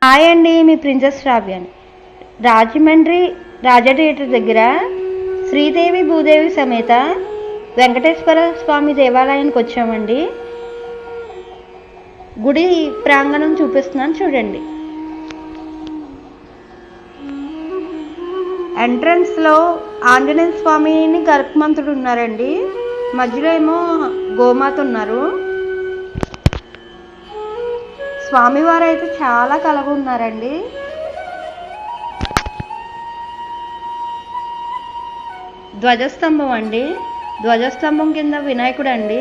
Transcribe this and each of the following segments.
Hi అండి, మీ princess శ్రావ్యాని. Rajahmundry రాజా theatre దగ్గర శ్రీదేవి భూదేవి సమేత వెంకటేశ్వర స్వామి దేవాలయానికి వచ్చామండి. గుడి ప్రాంగణం చూపిస్తున్నాను చూడండి. ఎంట్రన్స్లో ఆంజనేయ స్వామిని గర్భమంతుడు ఉన్నారండి. మధ్యలో ఏమో గోమాత ఉన్నారు. స్వామివారు అయితే చాలా కలగా ఉన్నారండి. ధ్వజస్తంభం అండి, ధ్వజస్తంభం కింద వినాయకుడు అండి.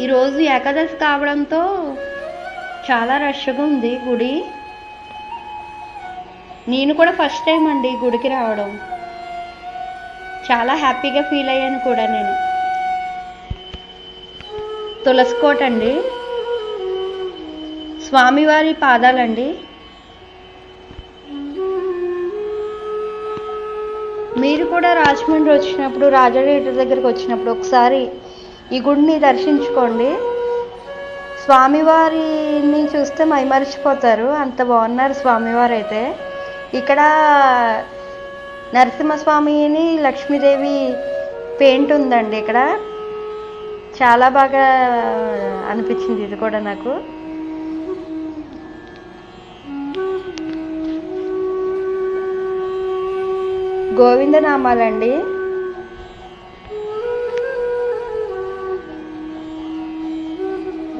ఈరోజు ఏకాదశి కావడంతో చాలా రష్గా ఉంది గుడి. నేను కూడా ఫస్ట్ టైం అండి గుడికి రావడం. చాలా హ్యాపీగా ఫీల్ అయ్యాను కూడా నేను. తులసికోట అండి, స్వామివారి పాదాలండి. మీరు కూడా రాజమండ్రి వచ్చినప్పుడు, రాజా థియేటర్ దగ్గరికి వచ్చినప్పుడు ఒకసారి ఈ గుడిని దర్శించుకోండి. స్వామివారిని చూస్తే మైమరిచిపోతారు, అంత బాగున్నారు స్వామివారు అయితే. ఇక్కడ నరసింహస్వామిని లక్ష్మీదేవి పెయింట్ ఉందండి. ఇక్కడ చాలా బాగా అనిపించింది ఇది కూడా నాకు. గోవిందనామాలండి.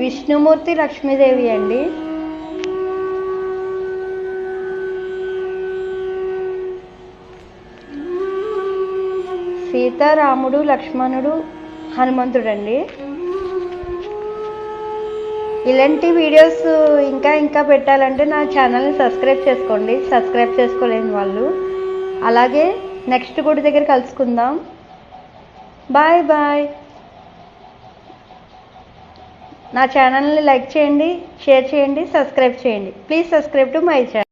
విష్ణుమూర్తి లక్ష్మీదేవి అండి. సీతారాముడు లక్ష్మణుడు హనుమంతుడు అండి. ఇలాంటి వీడియోస్ ఇంకా పెట్టాలంటే నా ఛానల్ని సబ్స్క్రైబ్ చేసుకోండి, సబ్స్క్రైబ్ చేసుకోలేని వాళ్ళు. అలాగే నెక్స్ట్ గుడి దగ్గర కలుసుకుందాం. Bye bye. నా ఛానల్ని లైక్ చేయండి, షేర్ చేయండి, సబ్స్క్రైబ్ చేయండి. Please subscribe to my channel.